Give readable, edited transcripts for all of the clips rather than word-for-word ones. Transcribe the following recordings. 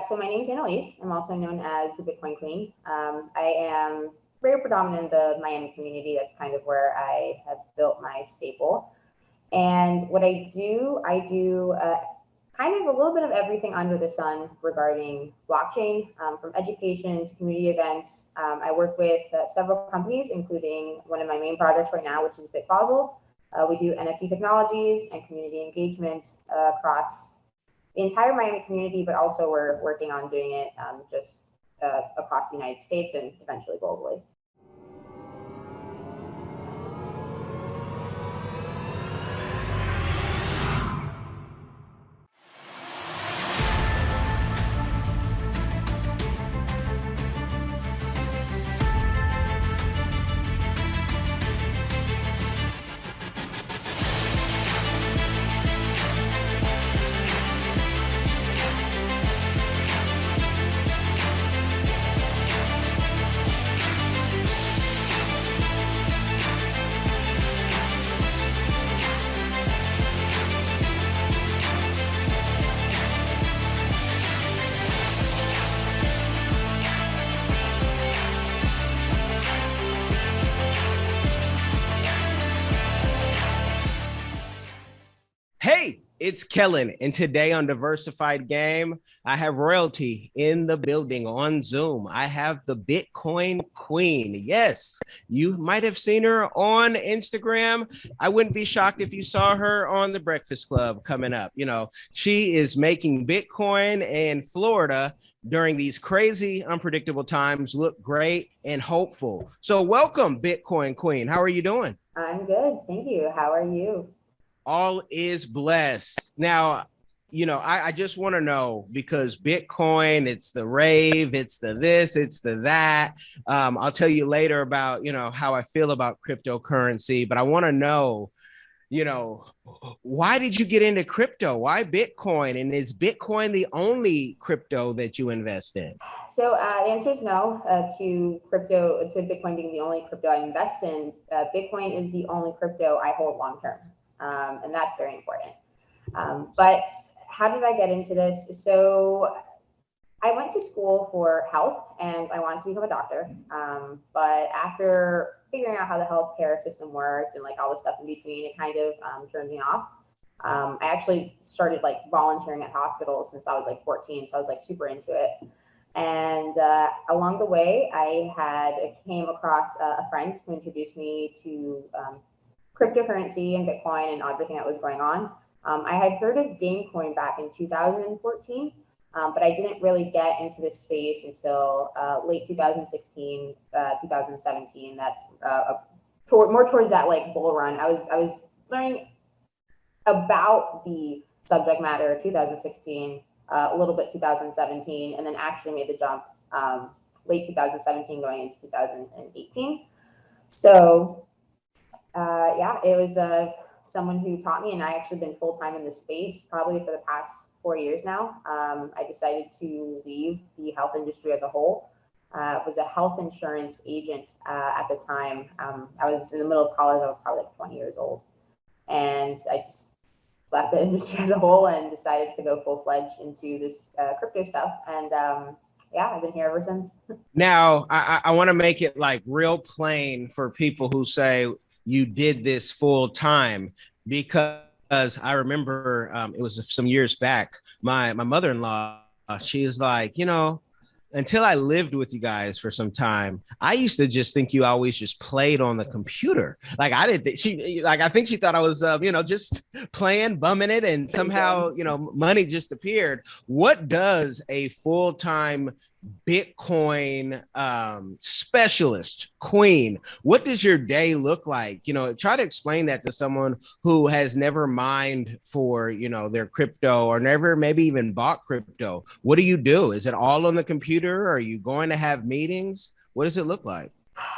So my name is Annalise. I'm also known as the Bitcoin Queen. I am very predominant in the Miami community. That's kind of where I have built my staple. And what I do kind of a little bit of everything under the sun regarding blockchain, from education to community events. I work with several companies, including one of my main projects right now, which is Bitfozzle. We do NFT technologies and community engagement across the entire Miami community, but also we're working on doing it just across the United States and eventually globally. Hey, it's Kellen, and today on Diversified Game, I have royalty in the building on Zoom. I have the Bitcoin Queen. Yes, you might have seen her on Instagram. I wouldn't be shocked if you saw her on the Breakfast Club coming up. You know, she is making Bitcoin in Florida during these crazy, unpredictable times look great and hopeful. So welcome, Bitcoin Queen. How are you doing? I'm good, thank you. How are you? All is blessed. Now, I just want to know, because Bitcoin, it's the rave, it's the this, it's the that. I'll tell you later about, how I feel about cryptocurrency, but I want to know, why did you get into crypto? Why Bitcoin? And is Bitcoin the only crypto that you invest in? So the answer is no to crypto, to Bitcoin being the only crypto I invest in. Bitcoin is the only crypto I hold long term. And that's very important. But how did I get into this? So I went to school for health and I wanted to become a doctor. But after figuring out how the healthcare system worked and like all the stuff in between, it kind of turned me off. I actually started like volunteering at hospitals since I was like 14. So I was like super into it. And along the way, I came across a friend who introduced me to cryptocurrency and Bitcoin and everything that was going on. I had heard of Gamecoin back in 2014, but I didn't really get into this space until late 2016, 2017. That's more towards that like bull run. I was learning about the subject matter 2016, a little bit 2017, and then actually made the jump late 2017 going into 2018. So yeah, it was someone who taught me, and I actually been full-time in this space probably for the past 4 years now. I decided to leave the health industry as a whole. Was a health insurance agent at the time. I was in the middle of college. I was probably like 20 years old. And I just left the industry as a whole and decided to go full-fledged into this crypto stuff. And yeah, I've been here ever since. Now, I want to make it like real plain for people who say, you did this full time, because I remember it was some years back, my mother-in-law, she was like, until I lived with you guys for some time, I used to just think you always just played on the computer. Like I didn't, I think she thought I was, just playing, bumming it, and somehow, money just appeared. What does a full-time Bitcoin specialist queen, what does your day look like? Try to explain that to someone who has never mined for, their crypto, or never maybe even bought crypto. What do you do? Is it all on the computer? Are you going to have meetings? What does it look like?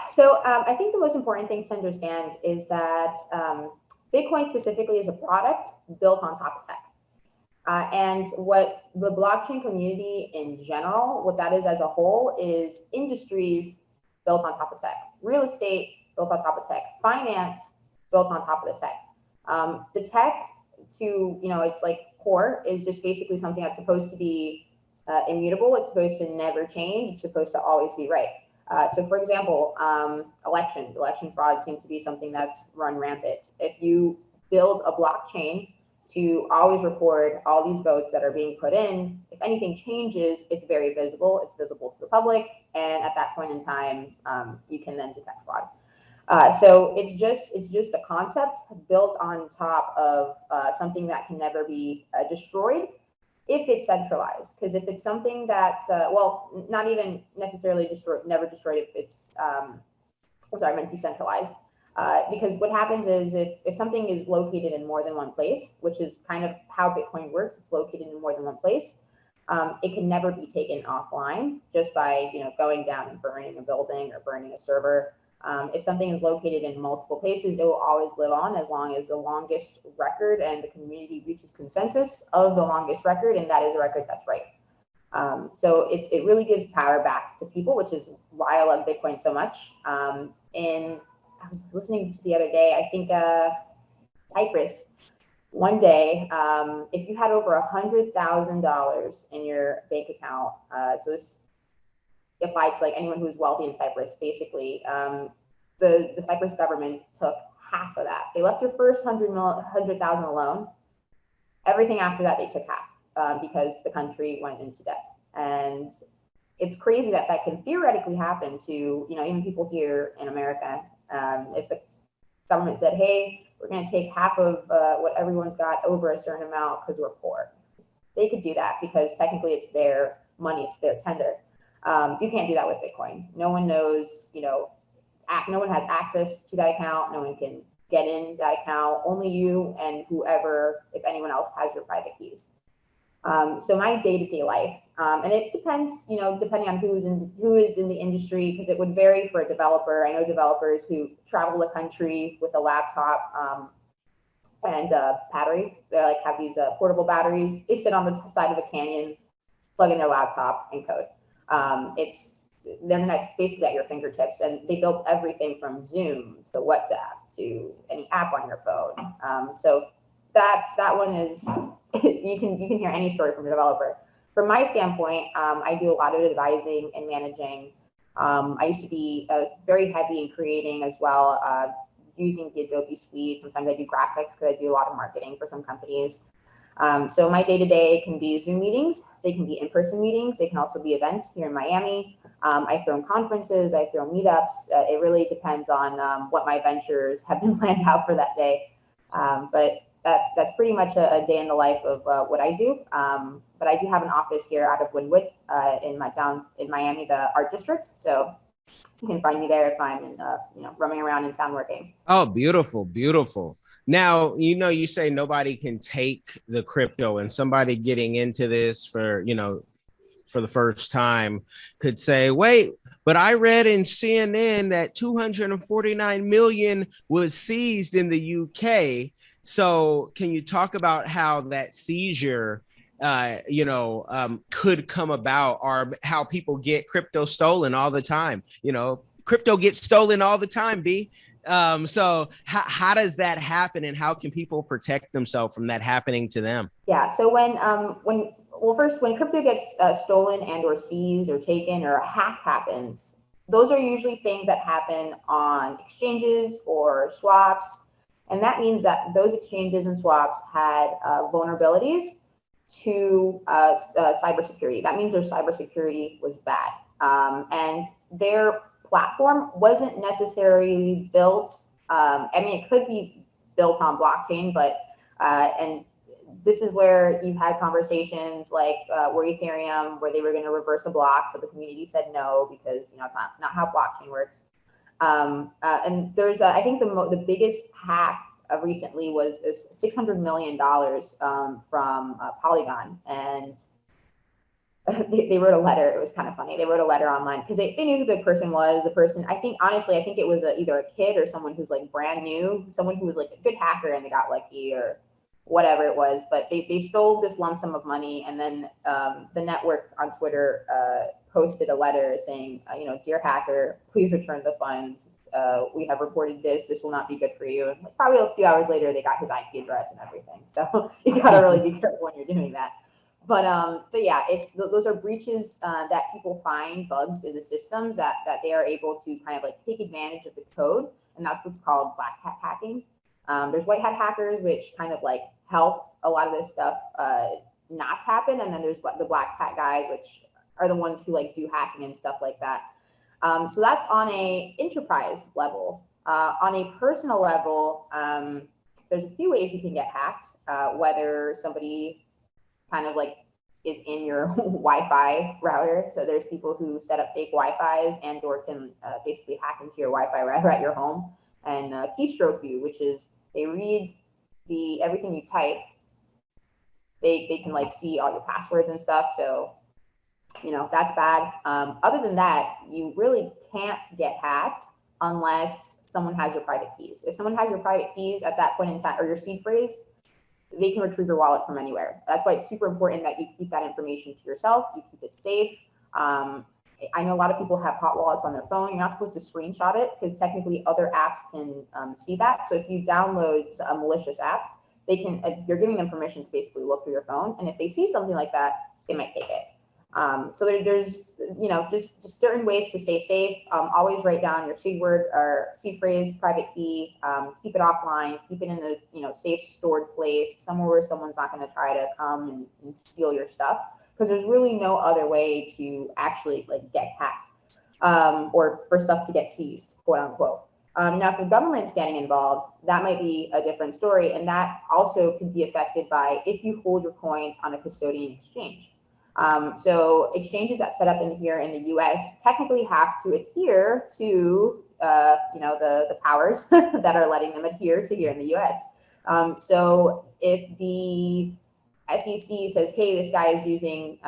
So I think the most important thing to understand is that Bitcoin specifically is a product built on top of tech. And what the blockchain community in general, what that is as a whole, is industries built on top of tech. Real estate built on top of tech. Finance built on top of the tech. The tech to, it's like core is just basically something that's supposed to be immutable. It's supposed to never change. It's supposed to always be right. So for example, election fraud seems to be something that's run rampant. If you build a blockchain to always record all these votes that are being put in, if anything changes, it's very visible. It's visible to the public. And at that point in time, you can then detect fraud. So it's just a concept built on top of something that can never be destroyed if it's centralized. Because if it's something that's well, not even necessarily destroyed, never destroyed if it's I'm sorry, I meant decentralized. Because what happens is if something is located in more than one place, which is kind of how Bitcoin works, it's located in more than one place. It can never be taken offline just by going down and burning a building or burning a server. If something is located in multiple places, it will always live on as long as the longest record and the community reaches consensus of the longest record, and that is a record that's right. So it really gives power back to people, which is why I love Bitcoin so much. And I was listening to the other day, I think Cyprus, one day, if you had over $100,000 in your bank account, so this applies to like anyone who's wealthy in Cyprus, basically, the Cyprus government took half of that. They left your first 100,000 alone. Everything after that, they took half because the country went into debt. And it's crazy that that can theoretically happen to even people here in America. If the government said, "Hey, we're going to take half of what everyone's got over a certain amount because we're poor," they could do that because technically it's their money, it's their tender. You can't do that with Bitcoin. No one knows, no one has access to that account. No one can get in that account. Only you and whoever, if anyone else has your private keys. So my day-to-day life, and it depends, depending on who is in the industry, because it would vary for a developer. I know developers who travel the country with a laptop and a battery. They like have these portable batteries. They sit on the side of a canyon, plug in their laptop, and code. The internet's basically at your fingertips, and they built everything from Zoom to WhatsApp to any app on your phone. So that one is you can hear any story from a developer. From my standpoint, I do a lot of advising and managing. I used to be very heavy in creating as well, using the Adobe Suite. Sometimes I do graphics because I do a lot of marketing for some companies. So my day-to-day can be Zoom meetings. They can be in-person meetings. They can also be events here in Miami. I throw in conferences. I throw meetups. It really depends on what my ventures have been planned out for that day. But that's pretty much a day in the life of what I do. But I do have an office here out of Wynwood in Miami, the art district. So you can find me there if I'm roaming around in town working. Oh, beautiful, beautiful. Now, you say nobody can take the crypto, and somebody getting into this for the first time could say, wait, but I read in CNN that 249 million was seized in the UK. So can you talk about how that seizure could come about, or how people get crypto stolen all the time? Crypto gets stolen all the time, B. So how does that happen, and how can people protect themselves from that happening to them? Yeah. So when crypto gets stolen and or seized or taken, or a hack happens, those are usually things that happen on exchanges or swaps. And that means that those exchanges and swaps had vulnerabilities to cybersecurity. That means their cybersecurity was bad. And their platform wasn't necessarily built. It could be built on blockchain, but and this is where you had conversations like where Ethereum, where they were going to reverse a block, but the community said no because it's not how blockchain works. And there's I think the biggest hack recently was this $600 million from Polygon, and they wrote a letter. It was kind of funny. They wrote a letter online because they knew who the person was. The person, I think it was either a kid or someone who's like brand new, someone who was like a good hacker and they got lucky or whatever it was. But they stole this lump sum of money, and then the network on Twitter posted a letter saying, dear hacker, please return the funds. We have reported this. This will not be good for you. And probably a few hours later, they got his IP address and everything. So you got to really be careful when you're doing that. But yeah, those are breaches that people find bugs in the systems that they are able to kind of like take advantage of the code, and that's what's called black hat hacking. There's white hat hackers, which kind of like help a lot of this stuff not happen, and then there's the black hat guys, which are the ones who like do hacking and stuff like that. So that's on a enterprise level. On a personal level, there's a few ways you can get hacked, whether somebody kind of like is in your Wi-Fi router. So there's people who set up fake Wi-Fis and or can basically hack into your Wi-Fi router at your home and keystroke you, which is they read everything you type. They can like see all your passwords and stuff. So, you know, that's bad. Other than that, you really can't get hacked unless someone has your private keys. If someone has your private keys at that point in time, or your seed phrase, they can retrieve your wallet from anywhere. That's why it's super important that you keep that information to yourself, you keep it safe. I know a lot of people have hot wallets on their phone. You're not supposed to screenshot it because technically other apps can see that. So if you download a malicious app, they can, you're giving them permission to basically look through your phone. And if they see something like that, they might take it. So there's, you know, just certain ways to stay safe. Always write down your seed word or seed phrase, private key, keep it offline, keep it in a, you know, safe stored place, somewhere where someone's not going to try to come and steal your stuff. Because there's really no other way to actually like get hacked or for stuff to get seized, quote unquote. Now, if the government's getting involved, that might be a different story. And that also can be affected by if you hold your coins on a custodian exchange. So exchanges that set up in here in the U.S. technically have to adhere to, you know, the powers that are letting them adhere to here in the U.S. So if the SEC says, hey, this guy is using,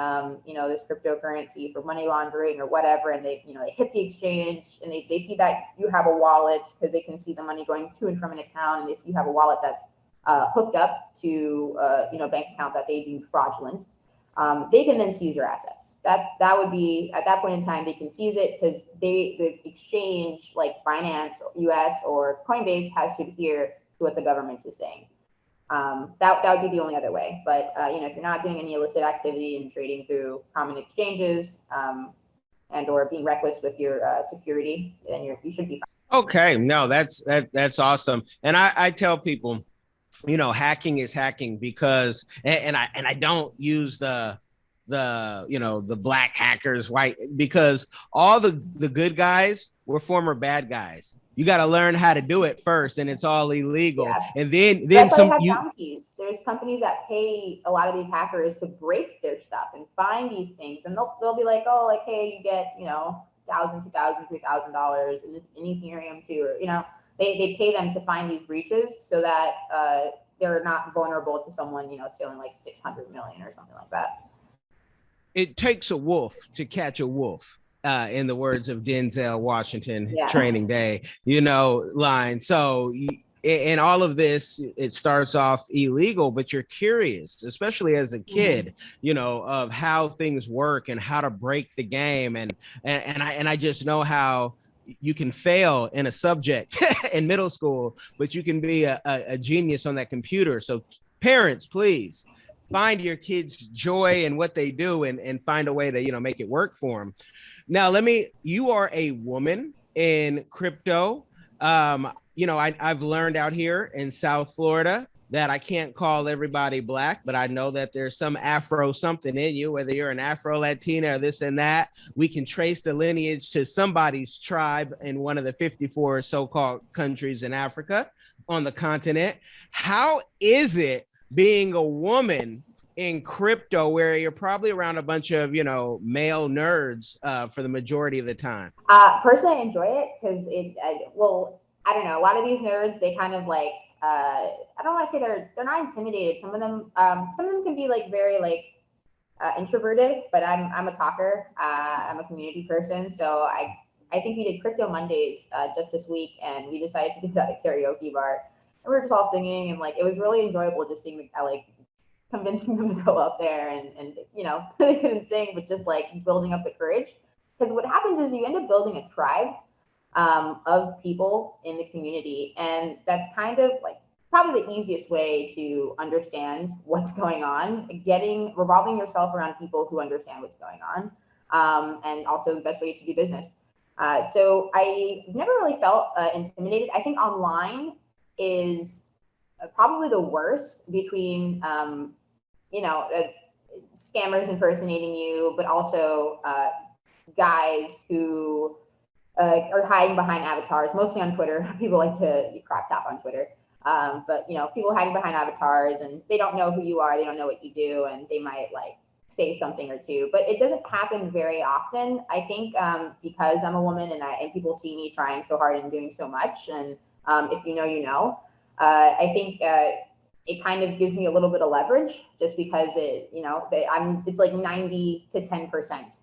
you know, this cryptocurrency for money laundering or whatever, and they, you know, they hit the exchange and they see that you have a wallet because they can see the money going to and from an account, and they see you have a wallet that's hooked up to, you know, a bank account that they deem fraudulent. They can then seize your assets. That would be, at that point in time, they can seize it because the exchange like Binance, US, or Coinbase has to adhere to what the government is saying. That would be the only other way. But you know, if you're not doing any illicit activity and trading through common exchanges and or being reckless with your security, then you should be fine. Okay, no, that's awesome. And I tell people, you know, hacking is hacking because, and I don't use the you know, the black hackers, white, because all the good guys were former bad guys. You got to learn how to do it first, and it's all illegal. Yeah. And then that's some you have bounties. There's companies that pay a lot of these hackers to break their stuff and find these things, and they'll be like, oh, like, hey, you get, you know, $1,000, $2,000, $3,000 in Ethereum too, or, you know, they pay them to find these breaches so that they're not vulnerable to someone, you know, stealing like 600 million or something like that. It takes a wolf to catch a wolf, in the words of Denzel Washington, Training Day, you know, line. So in all of this, it starts off illegal, but you're curious, especially as a kid, you know, of how things work and how to break the game. And I just know how you can fail in a subject in middle school, but you can be a genius on that computer. So parents, please find your kids joy in what they do and find a way to, you know, make it work for them. Now, you are a woman in crypto. You know, I've learned out here in South Florida that I can't call everybody black, but I know that there's some Afro something in you, whether you're an Afro Latina or this and that. We can trace the lineage to somebody's tribe in one of the 54 so-called countries in Africa on the continent. How is it being a woman in crypto where you're probably around a bunch of, you know, male nerds for the majority of the time? Personally, I enjoy it because I don't know, a lot of these nerds, they kind of like, I don't want to say they're not intimidated. Some of them can be like very like introverted, but I'm a talker. I'm a community person. So I think we did Crypto Mondays just this week, and we decided to do that at a karaoke bar. And we were just all singing, and like it was really enjoyable just seeing like convincing them to go up there and you know, they couldn't sing, but just like building up the courage. Because what happens is you end up building a tribe of people in the community, and that's kind of like probably the easiest way to understand what's going on, revolving yourself around people who understand what's going on, and also the best way to do business. So I never really felt intimidated. I think online is probably the worst between, scammers impersonating you, but also guys who are hiding behind avatars, mostly on Twitter. People like to crop top on Twitter. But people hiding behind avatars, and they don't know who you are, they don't know what you do, and they might like say something or two. But it doesn't happen very often. I think because I'm a woman and people see me trying so hard and doing so much, and if you know, you know. I think it kind of gives me a little bit of leverage, just because it's like 90 to 10%.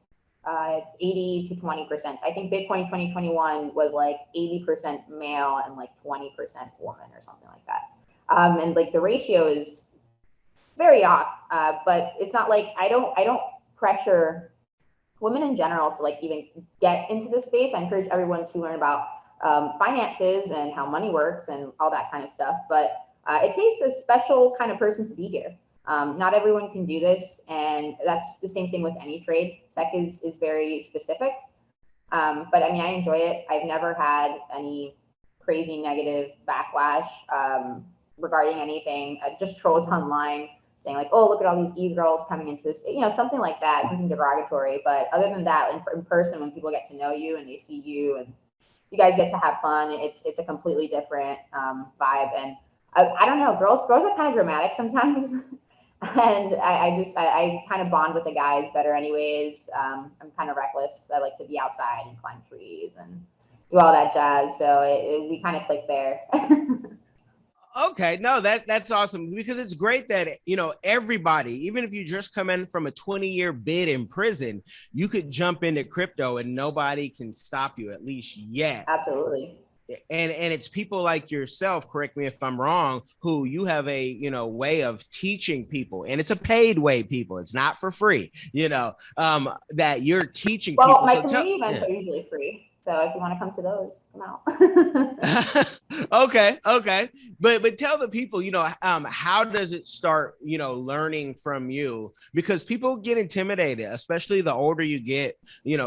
80 to 20%. I think Bitcoin 2021 was like 80% male and like 20% woman or something like that. And like the ratio is very off, but it's not like I don't pressure women in general to like even get into this space. I encourage everyone to learn about finances and how money works and all that kind of stuff. But it takes a special kind of person to be here. Not everyone can do this, and that's the same thing with any trade. Tech is very specific, but I mean, I enjoy it. I've never had any crazy negative backlash regarding anything. Just trolls online saying like, "Oh, look at all these e-girls coming into this," something like that, something derogatory. But other than that, in person, when people get to know you and they see you and you guys get to have fun, it's a completely different vibe. And I don't know, girls are kind of dramatic sometimes. And I kind of bond with the guys better anyways. I'm kind of reckless. I like to be outside and climb trees and do all that jazz. So we kind of click there. Okay, no, that's awesome, because it's great that everybody, even if you just come in from a 20-year bid in prison, you could jump into crypto and nobody can stop you, at least yet. Absolutely. And it's people like yourself, correct me if I'm wrong, who you have a way of teaching people, and it's a paid way, people. It's not for free, that you're teaching people. Well, my community events are usually free. So if you want to come to those, come out. Okay. But tell the people, how does it start, learning from you? Because people get intimidated, especially the older you get,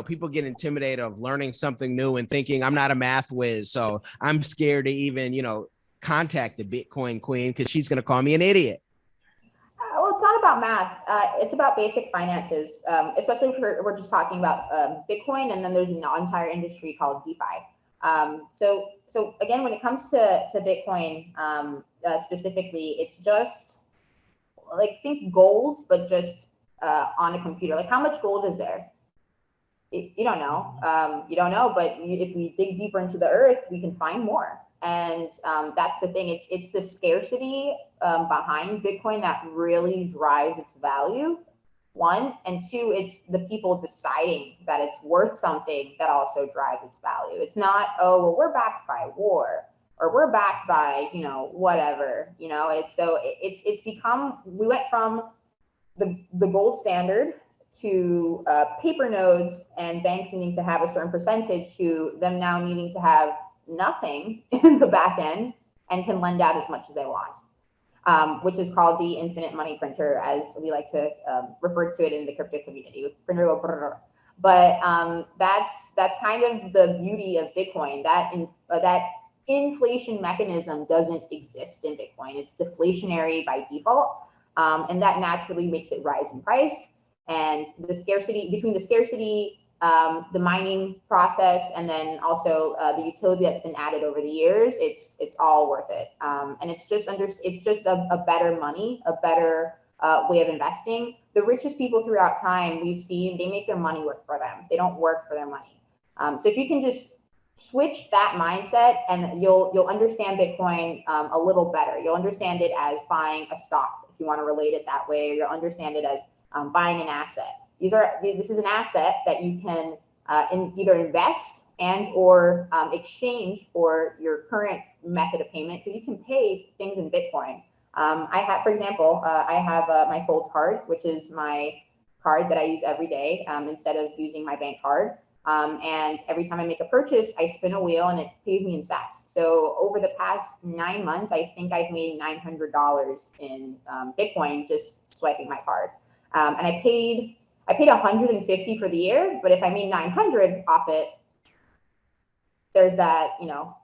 people get intimidated of learning something new and thinking, I'm not a math whiz, so I'm scared to even, contact the Bitcoin queen because she's going to call me an idiot. Well, it's not about math. It's about basic finances, especially if we're just talking about Bitcoin, and then there's an entire industry called DeFi. So again, when it comes to Bitcoin specifically, it's just like think gold, but just on a computer. Like how much gold is there? You don't know. You don't know, but if we dig deeper into the earth, we can find more. And that's the thing. It's the scarcity behind Bitcoin that really drives its value. One, and two, it's the people deciding that it's worth something that also drives its value. It's not, oh, well, we're backed by war, or we're backed by whatever. It's become, we went from the gold standard to paper nodes and banks needing to have a certain percentage to them now needing to have nothing in the back end and can lend out as much as they want, which is called the infinite money printer, as we like to refer to it in the crypto community. But that's kind of the beauty of Bitcoin. That inflation mechanism doesn't exist in Bitcoin. It's deflationary by default, and that naturally makes it rise in price. And the scarcity, the mining process, and then also the utility that's been added over the years, it's all worth it. And it's just a better money, a better way of investing. The richest people throughout time we've seen, they make their money work for them. They don't work for their money. So if you can just switch that mindset, and you'll understand Bitcoin a little better. You'll understand it as buying a stock, if you want to relate it that way, or you'll understand it as buying an asset. This is an asset that you can either invest and or exchange for your current method of payment, because you can pay things in Bitcoin. I have, for example, I have my Fold card, which is my card that I use every day instead of using my bank card. And every time I make a purchase, I spin a wheel and it pays me in sats. So over the past 9 months, I think I've made $900 in Bitcoin just swiping my card. And I paid 150 for the year, but if I made 900 off it, there's that,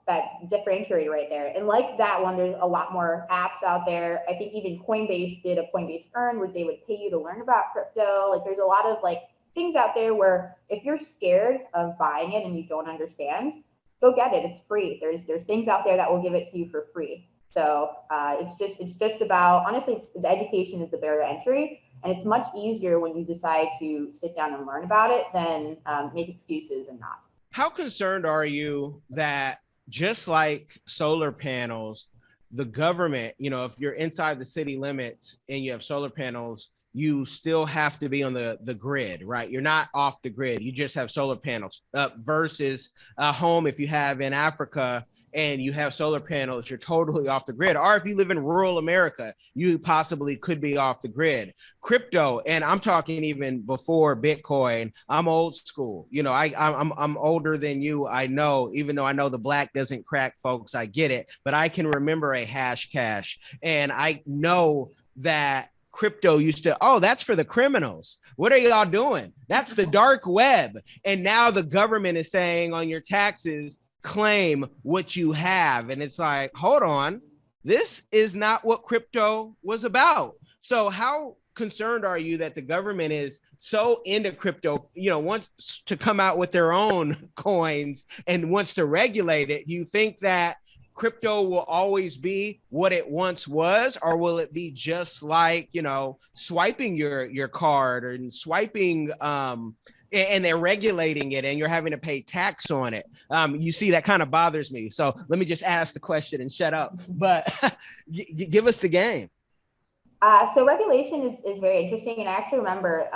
that differentiator right there. And like that one, there's a lot more apps out there. I think even Coinbase did a Coinbase Earn where they would pay you to learn about crypto. Like there's a lot of like things out there where if you're scared of buying it and you don't understand, go get it. It's free. There's things out there that will give it to you for free. So it's just about, honestly, the education is the barrier to entry. And it's much easier when you decide to sit down and learn about it than make excuses and not. How concerned are you that just like solar panels, the government, if you're inside the city limits and you have solar panels, you still have to be on the grid, right? You're not off the grid. You just have solar panels versus a home if you have in Africa and you have solar panels, you're totally off the grid. Or if you live in rural America, you possibly could be off the grid. Crypto, and I'm talking even before Bitcoin, I'm old school. I'm older than you, I know, even though I know the black doesn't crack, folks, I get it. But I can remember a hash cash. And I know that crypto used to, oh, that's for the criminals. What are y'all doing? That's the dark web. And now the government is saying on your taxes, claim what you have. And it's like, hold on, this is not what crypto was about. So how concerned are you that the government is so into crypto, wants to come out with their own coins and wants to regulate it? You think that crypto will always be what it once was, or will it be just like, swiping your card or swiping and they're regulating it and you're having to pay tax on it? You see, that kind of bothers me. So let me just ask the question and shut up. But give us the game. So regulation is very interesting. And I actually remember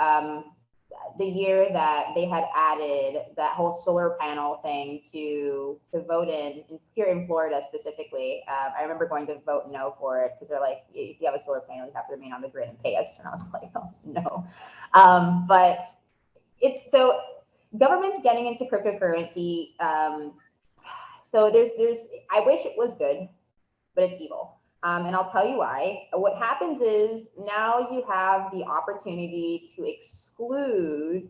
the year that they had added that whole solar panel thing to vote in here in Florida specifically. I remember going to vote no for it because they're like, if you have a solar panel, you have to remain on the grid and pay us. And I was like, oh, no. But it's so government's getting into cryptocurrency. So I wish it was good, but it's evil. And I'll tell you why. What happens is now you have the opportunity to exclude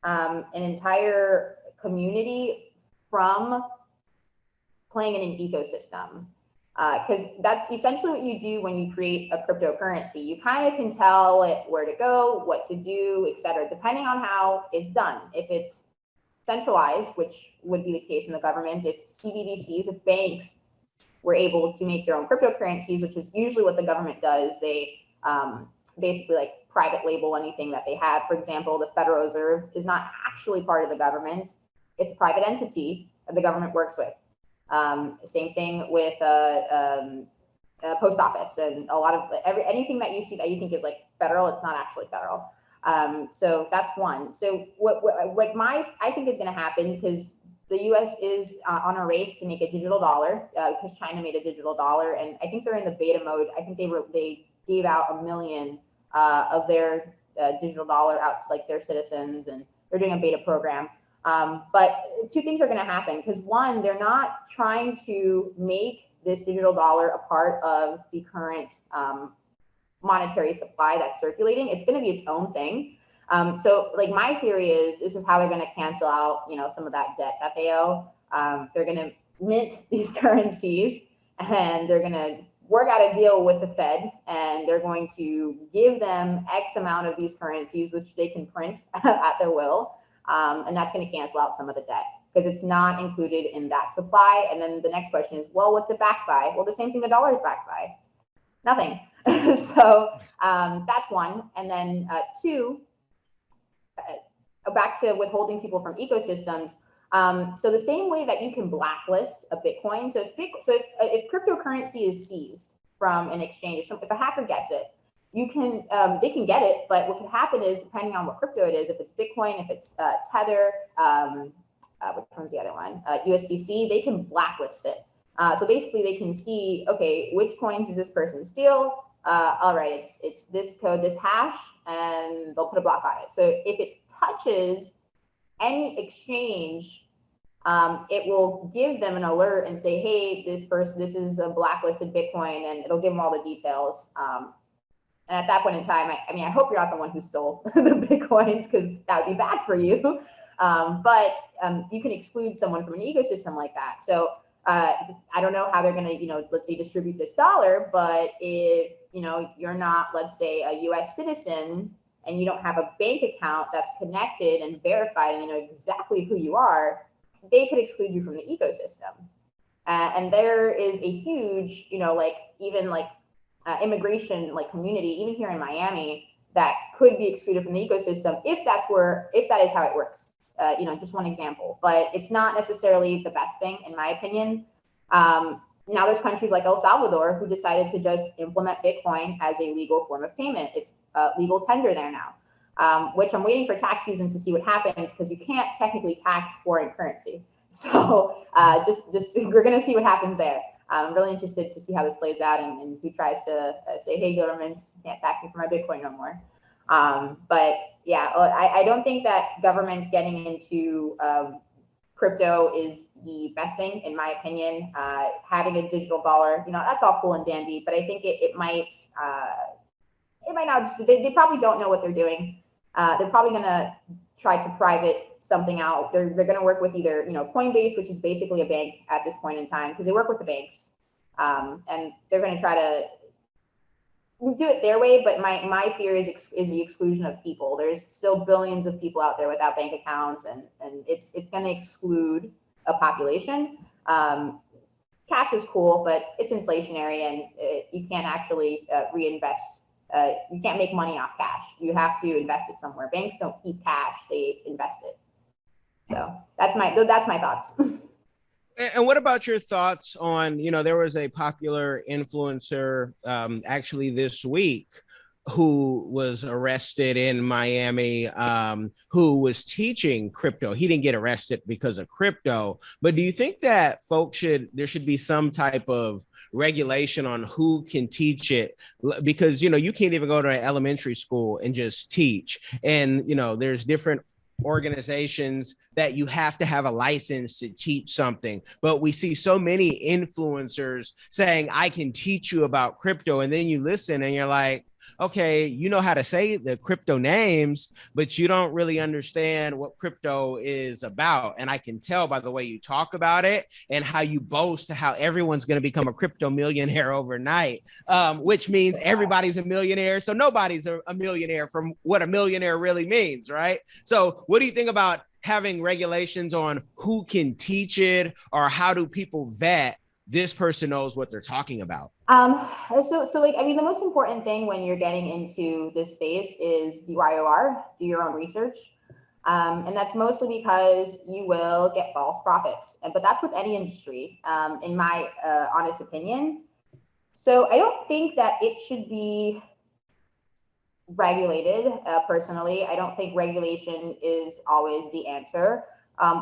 an entire community from playing in an ecosystem. Because that's essentially what you do when you create a cryptocurrency. You kind of can tell it where to go, what to do, et cetera, depending on how it's done. If it's centralized, which would be the case in the government, if CBDCs, if banks were able to make their own cryptocurrencies, which is usually what the government does, they basically like private label anything that they have. For example, the Federal Reserve is not actually part of the government. It's a private entity that the government works with. Same thing with post office and a lot of anything that you see that you think is like federal, it's not actually federal. So that's one. So what I think is going to happen, because the U.S. is on a race to make a digital dollar, because China made a digital dollar, and I think they're in the beta mode. I think they gave out 1 million of their digital dollar out to like their citizens, and they're doing a beta program. But two things are going to happen, because one, they're not trying to make this digital dollar a part of the current monetary supply that's circulating. It's going to be its own thing. So like my theory is this is how they're going to cancel out, some of that debt that they owe. They're going to mint these currencies, and they're going to work out a deal with the Fed, and they're going to give them X amount of these currencies, which they can print at their will. And that's going to cancel out some of the debt because it's not included in that supply. And then the next question is, well, what's it backed by? Well, the same thing the dollar is backed by. Nothing. So that's one. And then two, back to withholding people from ecosystems. So the same way that you can blacklist a Bitcoin, so if cryptocurrency is seized from an exchange, if a hacker gets it, they can get it, but what can happen is, depending on what crypto it is, if it's Bitcoin, if it's Tether, which one's the other one, USDC, they can blacklist it. So basically they can see, okay, which coins does this person steal? All right, it's this code, this hash, and they'll put a block on it. So if it touches any exchange, it will give them an alert and say, hey, this is a blacklisted Bitcoin, and it'll give them all the details. And at that point in time, I mean, I hope you're not the one who stole the Bitcoins, because that would be bad for you. But you can exclude someone from an ecosystem like that. So I don't know how they're going to, let's say distribute this dollar, but if, you're not, let's say, a US citizen, and you don't have a bank account that's connected and verified, and exactly who you are, they could exclude you from the ecosystem. And there is a huge, immigration community, even here in Miami, that could be excluded from the ecosystem if that is how it works. Just one example, but it's not necessarily the best thing, in my opinion. Now there's countries like El Salvador who decided to just implement Bitcoin as a legal form of payment. It's legal tender there now, which I'm waiting for tax season to see what happens, because you can't technically tax foreign currency. So just we're going to see what happens there. I'm really interested to see how this plays out, and who tries to say, hey, government, you can't tax me for my Bitcoin no more. But yeah, I don't think that government getting into crypto is the best thing, in my opinion. Having a digital dollar, that's all cool and dandy, but I think it might not just, they probably don't know what they're doing. They're probably going to try to private something out. They're going to work with either, Coinbase, which is basically a bank at this point in time, because they work with the banks. And they're going to try to do it their way, but my fear is the exclusion of people. There's still billions of people out there without bank accounts, and it's going to exclude a population. Cash is cool, but it's inflationary, and you can't actually reinvest. You can't make money off cash. You have to invest it somewhere. Banks don't keep cash; they invest it. So that's my thoughts. And what about your thoughts on, there was a popular influencer actually this week who was arrested in Miami, who was teaching crypto. He didn't get arrested because of crypto, but do you think that there should be some type of regulation on who can teach it? Because, you can't even go to an elementary school and just teach. And, there's different organizations that you have to have a license to teach something, but we see so many influencers saying, I can teach you about crypto, and then you listen and you're like, okay, you know how to say the crypto names, but you don't really understand what crypto is about. And I can tell by the way you talk about it and how you boast how everyone's going to become a crypto millionaire overnight, which means everybody's a millionaire. So nobody's a millionaire from what a millionaire really means, right? So what do you think about having regulations on who can teach it, or how do people vet this person knows what they're talking about? The most important thing when you're getting into this space is do your own research. And that's mostly because you will get false profits, but that's with any industry, in my honest opinion. So I don't think that it should be regulated. Personally, I don't think regulation is always the answer.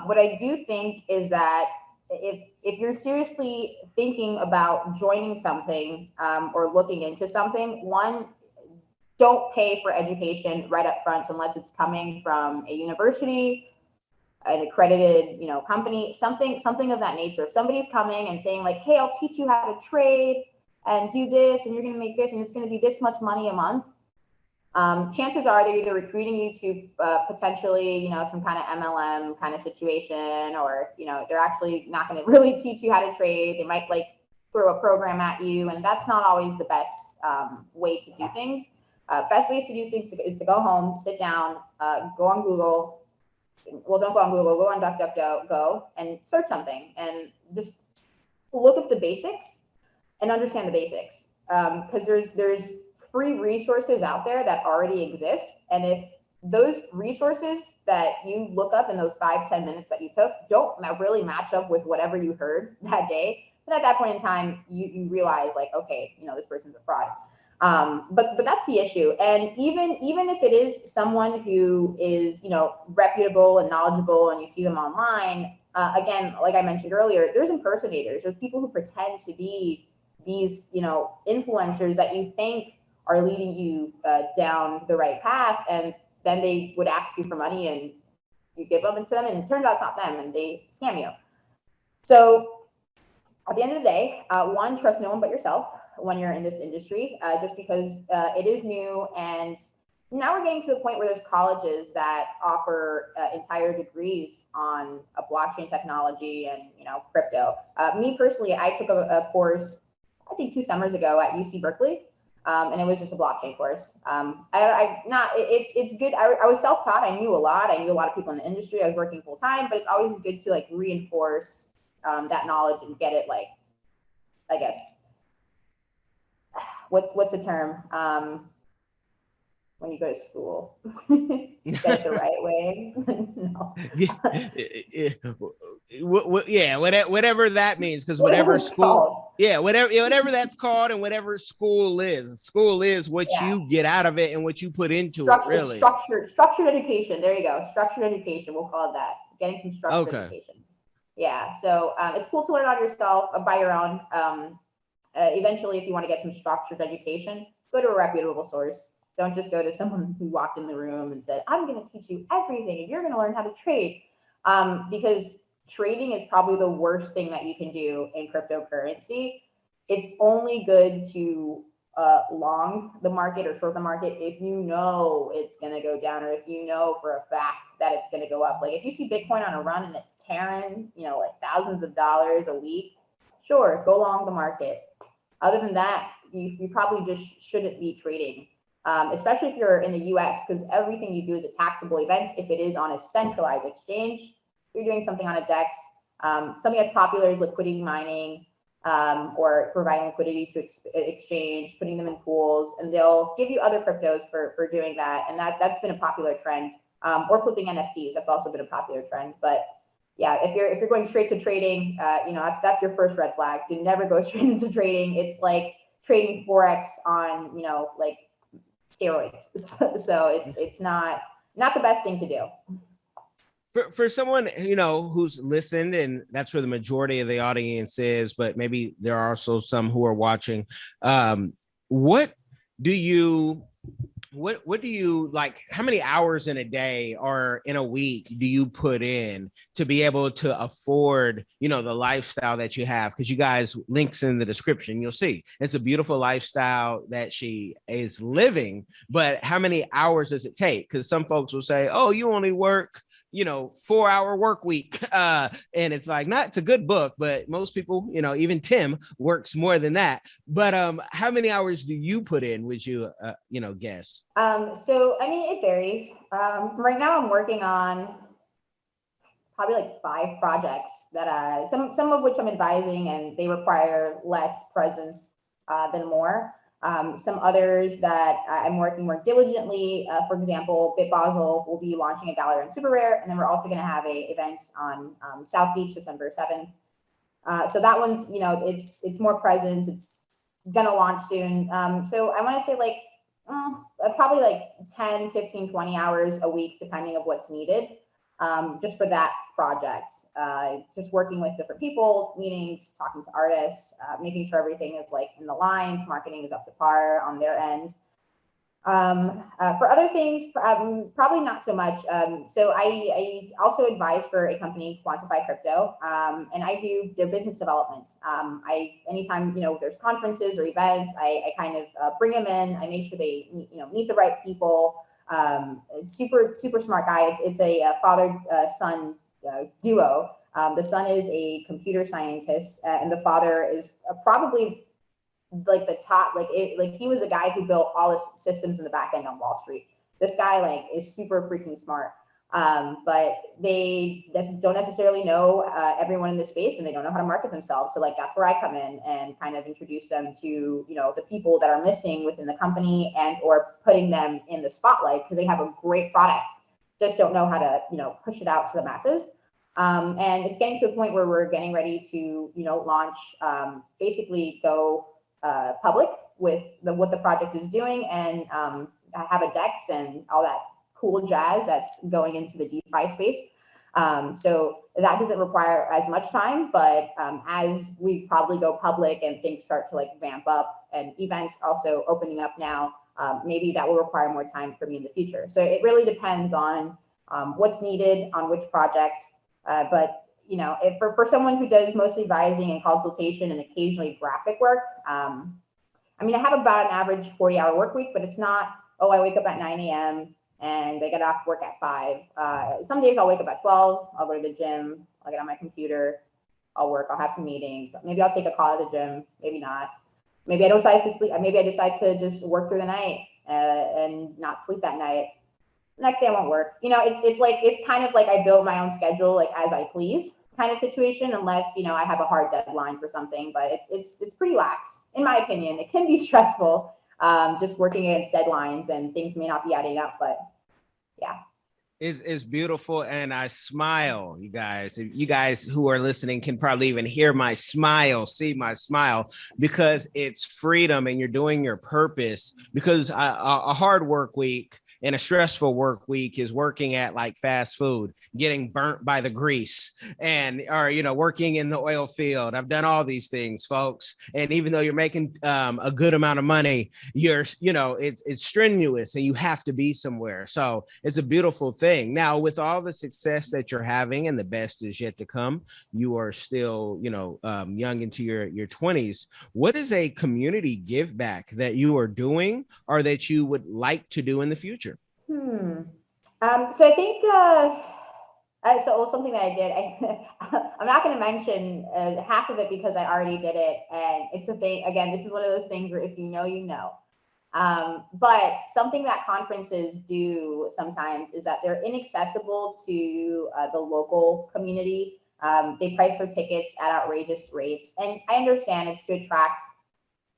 What I do think is that if you're seriously thinking about joining something, or looking into something, one, don't pay for education right up front unless it's coming from a university, an accredited, company, something of that nature. If somebody's coming and saying like, hey, I'll teach you how to trade and do this, and you're going to make this, and it's going to be this much money a month, chances are they're either recruiting you to potentially, some kind of MLM kind of situation, or, they're actually not going to really teach you how to trade. They might throw a program at you, and that's not always the best way to do things. Best ways to do things is to go home, sit down, go on Google. Well, don't go on Google, go on DuckDuckGo and search something, and just look at the basics and understand the basics. Because there's free resources out there that already exist. And if those resources that you look up in those 5-10 minutes that you took don't really match up with whatever you heard that day, then at that point in time, you realize like, okay, this person's a fraud. But that's the issue. And even if it is someone who is, reputable and knowledgeable, and you see them online, again, like I mentioned earlier, there's impersonators. There's people who pretend to be these, influencers that you think are leading you down the right path, and then they would ask you for money, and you give them to them, and it turns out it's not them, and they scam you. So at the end of the day, one, trust no one but yourself when you're in this industry, just because it is new, and now we're getting to the point where there's colleges that offer entire degrees on a blockchain technology and crypto. Me personally, I took a course I think 2 summers ago at UC Berkeley, and it was just a blockchain course. It's good. I was self-taught. I knew a lot. I knew a lot of people in the industry. I was working full time, but it's always good to like reinforce that knowledge and get it like, I guess, what's the term? When you go to school, get it the right way. No. Yeah, whatever that means, because whatever school, whatever that's called, and whatever school is what you get out of it and what you put into it. Really, structured education. There you go, structured education. We'll call it that. Getting some structured education. Yeah, so it's cool to learn on yourself by your own. Eventually, if you want to get some structured education, go to a reputable source. Don't just go to someone who walked in the room and said, I'm going to teach you everything and you're going to learn how to trade. Because trading is probably the worst thing that you can do in cryptocurrency. It's only good to long the market or short the market if you know it's going to go down, or if you know for a fact that it's going to go up. Like if you see Bitcoin on a run and it's tearing, like thousands of dollars a week, sure, go long the market. Other than that, you probably just shouldn't be trading. Especially if you're in the US, because everything you do is a taxable event. If it is on a centralized exchange, you're doing something on a DEX. Something that's popular is liquidity mining, or providing liquidity to exchange, putting them in pools, and they'll give you other cryptos for doing that. And that's been a popular trend. Or flipping NFTs, that's also been a popular trend. But yeah, if you're going straight to trading, that's your first red flag. You never go straight into trading. It's like trading Forex on, like steroids. So it's not the best thing to do. For someone who's listened, and that's where the majority of the audience is, but maybe there are also some who are watching, what do you like, how many hours in a day or in a week do you put in to be able to afford the lifestyle that you have? Because you guys, links in the description, you'll see it's a beautiful lifestyle that she is living, but how many hours does it take? Because some folks will say, oh, you only work 4-hour work week, and it's like, not, it's a good book, but most people, even Tim works more than that. But how many hours do you put in, would you guess? So I mean, it varies. Right now I'm working on probably like 5 projects that some of which I'm advising, and they require less presence than more. Some others that I'm working more diligently. For example, BitBasel will be launching a gallery on Super Rare, and then we're also going to have a event on South Beach September 7th. So that one's, it's more present. It's going to launch soon. So I want to say like probably like 10, 15, 20 hours a week, depending of what's needed. Just for that project, just working with different people, meetings, talking to artists, making sure everything is like in the lines, marketing is up to par on their end. For other things, probably not so much. So I also advise for a company, Quantify Crypto, and I do their business development. Anytime there's conferences or events, I kind of bring them in. I make sure they meet the right people. Super smart guy. It's a father son duo. The son is a computer scientist, and the father is probably like the top, like he was a guy who built all the systems in the back end on Wall Street. This guy like is super freaking smart. But they don't necessarily know everyone in the space, and they don't know how to market themselves. So like that's where I come in and kind of introduce them to the people that are missing within the company, and or putting them in the spotlight because they have a great product, just don't know how to push it out to the masses. And it's getting to a point where we're getting ready to launch, basically go public with what the project is doing, and have a DEX and all that cool jazz that's going into the DeFi space. So that doesn't require as much time, but as we probably go public and things start to like vamp up, and events also opening up now, maybe that will require more time for me in the future. So it really depends on what's needed on which project. But you know, if for someone who does mostly advising and consultation and occasionally graphic work, I mean, I have about an average 40-hour work week, but it's not, oh, I wake up at 9 a.m. and I get off work at 5. Some days I'll wake up at 12, I'll go to the gym, I'll get on my computer, I'll work, I'll have some meetings. Maybe I'll take a call at the gym, maybe not. Maybe I don't decide to sleep. Maybe I decide to just work through the night and not sleep that night. The next day I won't work. You know, it's kind of like I build my own schedule, like as I please kind of situation, unless, you know, I have a hard deadline for something, but it's pretty lax in my opinion. It can be stressful, just working against deadlines and things may not be adding up, but yeah. Is beautiful, and I smile. You guys, if you guys who are listening can probably even hear my smile, see my smile, because it's freedom and you're doing your purpose. Because a hard work week and a stressful work week is working at like fast food, getting burnt by the grease, and or you know, working in the oil field. I've done all these things, folks, and even though you're making a good amount of money, you know, it's strenuous and you have to be somewhere. So it's a beautiful thing. Now, with all the success that you're having and the best is yet to come, you are still, you know, young into your 20s. What is a community give back that you are doing or that you would like to do in the future? So I think so something that I did, I'm not going to mention half of it because I already did it, and it's a thing. Again, this is one of those things where if you know, you know. But something that conferences do sometimes is that they're inaccessible to the local community. They price their tickets at outrageous rates, and I understand it's to attract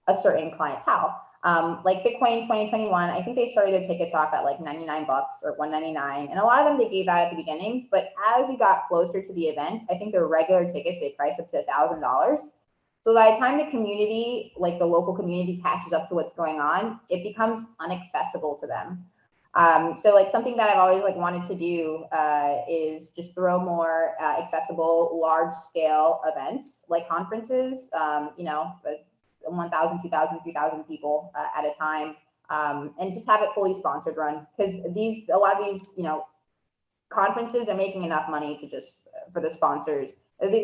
a certain clientele. Like Bitcoin 2021, I think they started their tickets off at like 99 bucks or 199, and a lot of them they gave out at the beginning. But as we got closer to the event, I think the regular tickets they priced up to $1,000. So by the time the community, like the local community, catches up to what's going on, it becomes inaccessible to them. So like something that I've always like wanted to do is just throw more accessible, large scale events like conferences. You know, 1,000, 2,000, 3,000 people at a time, and just have it fully sponsored run, because a lot of these, you know, conferences are making enough money to just for the sponsors.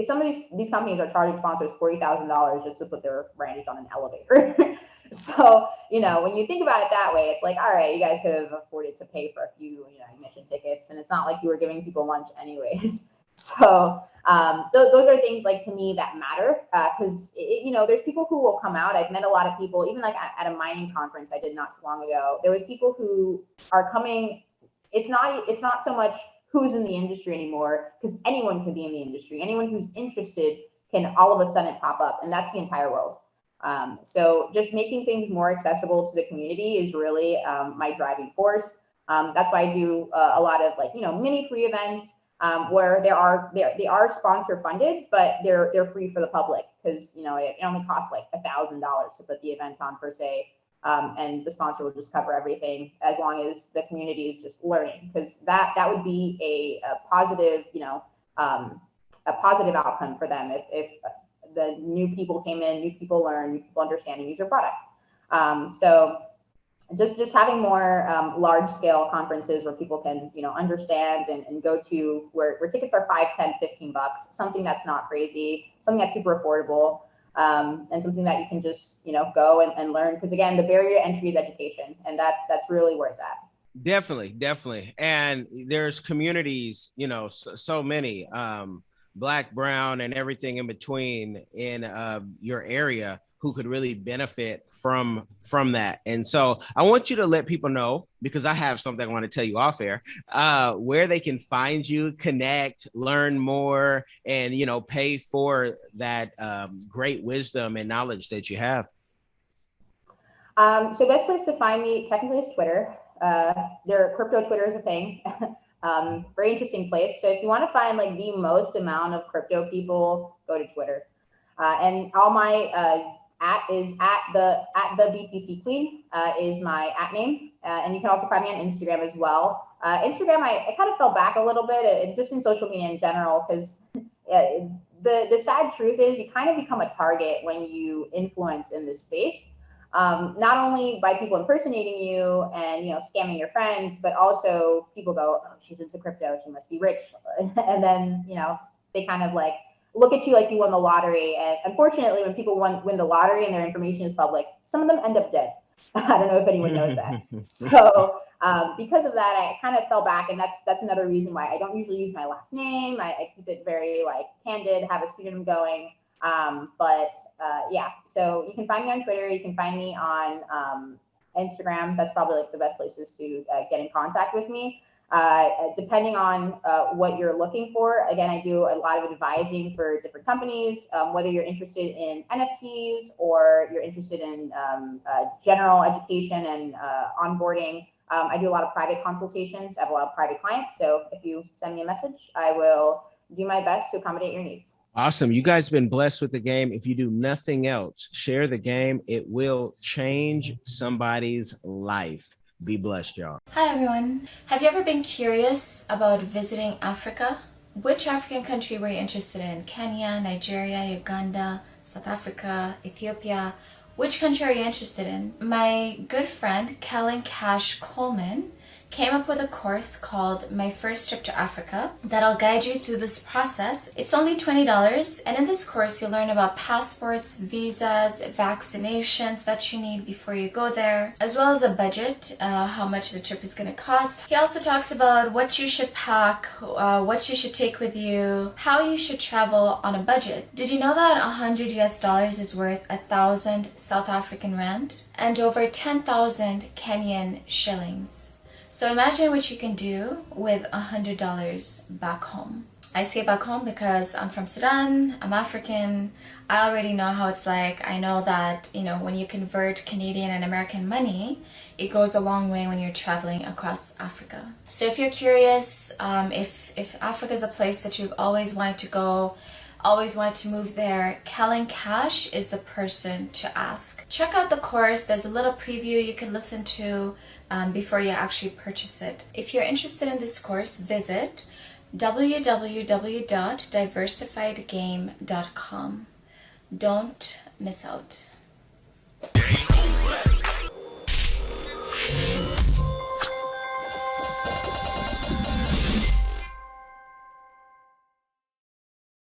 Some of these companies are charging sponsors $40,000 just to put their brandage on an elevator. So, you know, when you think about it that way, it's like, all right, you guys could have afforded to pay for a few, you know, admission tickets, and it's not like you were giving people lunch anyways. So those are things like to me that matter, because you know, there's people who will come out. I've met a lot of people, even like at a mining conference I did not too long ago. There was people who are coming. It's not so much who's in the industry anymore, because anyone can be in the industry. Anyone who's interested can all of a sudden pop up, and that's the entire world. So just making things more accessible to the community is really my driving force. That's why I do a lot of, like, you know, mini free events where they are sponsor funded, but they're free for the public, because, you know, it only costs like $1,000 to put the event on per se. And the sponsor will just cover everything as long as the community is just learning, because that would be a positive, you know, a positive outcome for them if the new people came in, new people learn, new people understand and use your product. So just having more large scale conferences where people can, you know, understand and go to, where tickets are 5, 10, 15 bucks, something that's not crazy, something that's super affordable. And something that you can just, you know, go and learn, because again, the barrier to entry is education, and that's really where it's at. Definitely. And there's communities, you know, so many, Black, brown, and everything in between in your area who could really benefit from that. And so I want you to let people know, because I have something I want to tell you off air, where they can find you, connect, learn more, and, you know, pay for that great wisdom and knowledge that you have. So best place to find me technically is Twitter. Their crypto Twitter is a thing. Very interesting place. So if you want to find like the most amount of crypto people, go to Twitter. And all my is at the BTC Queen is my at name. And you can also find me on Instagram as well. Instagram, I kind of fell back a little bit, just in social media in general, because the sad truth is you kind of become a target when you influence in this space. not only by people impersonating you and scamming your friends, but also people go, oh, she's into crypto, she must be rich, and then they kind of like look at you like you won the lottery. And unfortunately, when people win the lottery and their information is public, some of them end up dead. I don't know if anyone knows that. So because of that, I kind of fell back, and that's another reason why I don't usually use my last name. I keep it very like candid, have a pseudonym going. Yeah, so you can find me on Twitter. You can find me on Instagram. That's probably like the best places to get in contact with me. Depending on what you're looking for. Again, I do a lot of advising for different companies, whether you're interested in NFTs or you're interested in general education and onboarding. I do a lot of private consultations. I have a lot of private clients. So if you send me a message, I will do my best to accommodate your needs. Awesome. You guys have been blessed with the game. If you do nothing else, share the game. It will change somebody's life. Be blessed, y'all. Hi, everyone. Have you ever been curious about visiting Africa? Which African country were you interested in? Kenya, Nigeria, Uganda, South Africa, Ethiopia? Which country are you interested in? My good friend, Kellen Cash Coleman, came up with a course called My First Trip to Africa that'll guide you through this process. It's only $20, and in this course you'll learn about passports, visas, vaccinations that you need before you go there, as well as a budget, how much the trip is going to cost. He also talks about what you should pack, what you should take with you, how you should travel on a budget. Did you know that $100 is worth 1,000 South African rand and over 10,000 Kenyan shillings? So imagine what you can do with $100 back home. I say back home because I'm from Sudan, I'm African, I already know how it's like. I know that, when you convert Canadian and American money, it goes a long way when you're traveling across Africa. So if you're curious, if Africa is a place that you've always wanted to go, always wanted to move there, Kellen Cash is the person to ask. Check out the course. There's a little preview you can listen to before you actually purchase it. If you're interested in this course, visit www.diversifiedgame.com. Don't miss out.